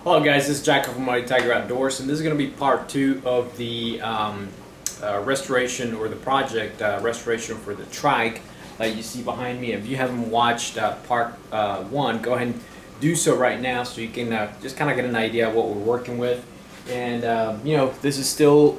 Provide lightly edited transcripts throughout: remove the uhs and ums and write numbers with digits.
Hello guys, this is Jack from MuddyTigerOutdoors, and this is going to be part 2 of the restoration or the project restoration for the Trike that you see behind me. If you haven't watched part 1, go ahead and do so right now so you can just kind of get an idea of what we're working with. And you know, this is still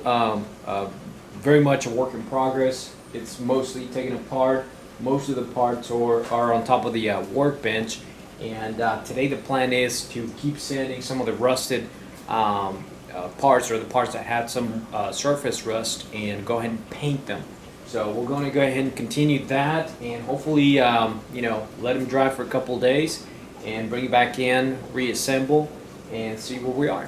very much a work in progress. It's mostly taken apart. Most of the parts are on top of the workbench. And today the plan is to keep sanding some of the rusted parts, or the parts that had some surface rust, and go ahead and paint them. So we're going to go ahead and continue that, and hopefully you know, let them dry for a couple of days and bring it back in, reassemble, and see where we are.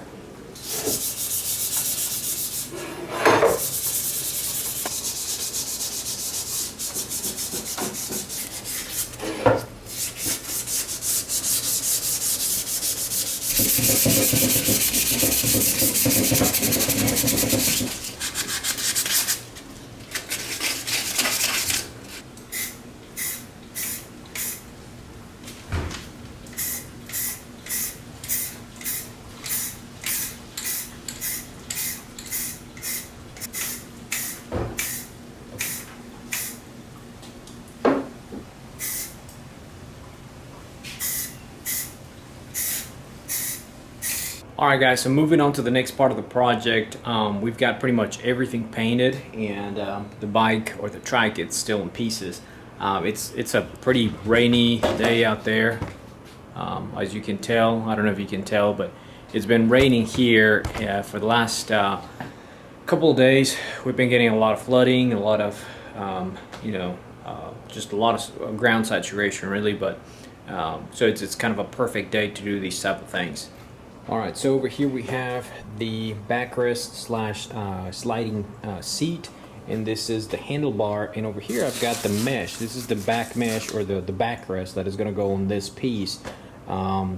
Alright guys, so moving on to the next part of the project, we've got pretty much everything painted, and the bike, or the Trike, it's still in pieces. It's a pretty rainy day out there, as you can tell. I don't know if you can tell, but it's been raining here for the last couple of days. We've been getting a lot of flooding, a lot of you know, just a lot of ground saturation really, but so it's kind of a perfect day to do these type of things. Alright, so over here we have the backrest slash sliding seat, and this is the handlebar, and over here I've got the mesh. This is the back mesh, or the backrest that is going to go on this piece,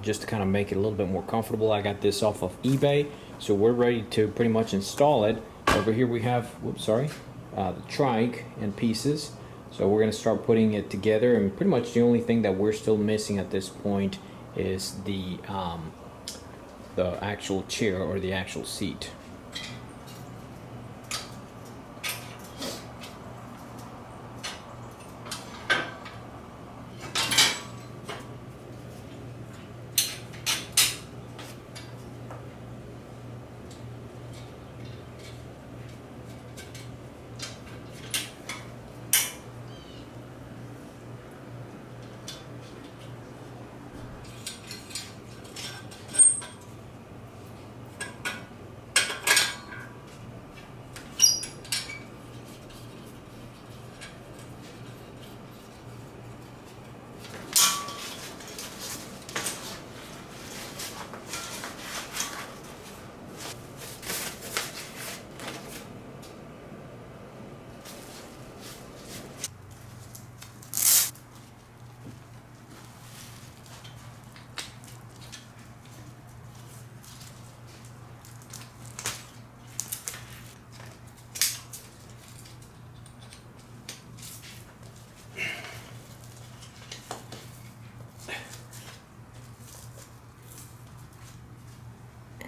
just to kind of make it a little bit more comfortable. I got this off of eBay, so we're ready to pretty much install it. Over here we have, the Trike in pieces, so we're going to start putting it together, and pretty much the only thing that we're still missing at this point is the actual chair, or the actual seat.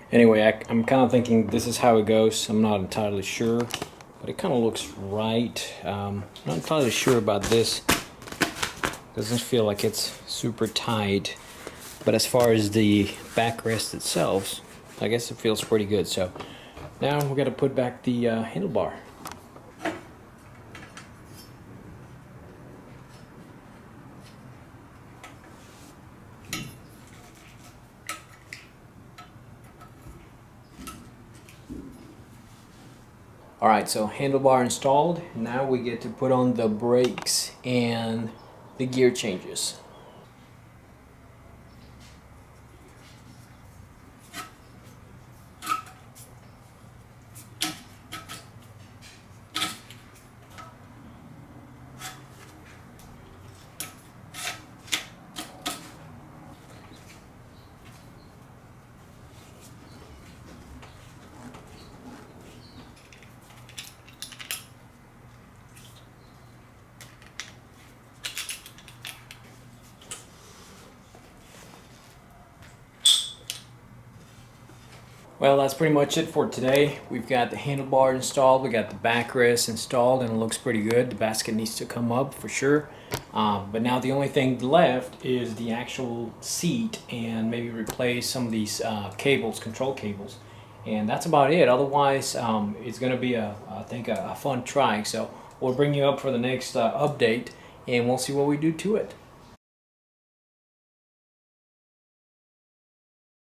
Anyway, I'm kind of thinking this is how it goes. I'm not entirely sure, but it kind of looks right. Not entirely sure about this. Doesn't feel like it's super tight, but as far as the backrest itself, I guess it feels pretty good. So now we got to put back the handlebar. Alright, so handlebar installed. Now we get to put on the brakes and the gear changes. Well, that's pretty much it for today. We've got the handlebar installed, we got the backrest installed, and it looks pretty good. The basket needs to come up for sure. But now the only thing left is the actual seat and maybe replace some of these cables, control cables. And that's about it. Otherwise, it's going to be, I think, a fun trike. So we'll bring you up for the next update, and we'll see what we do to it.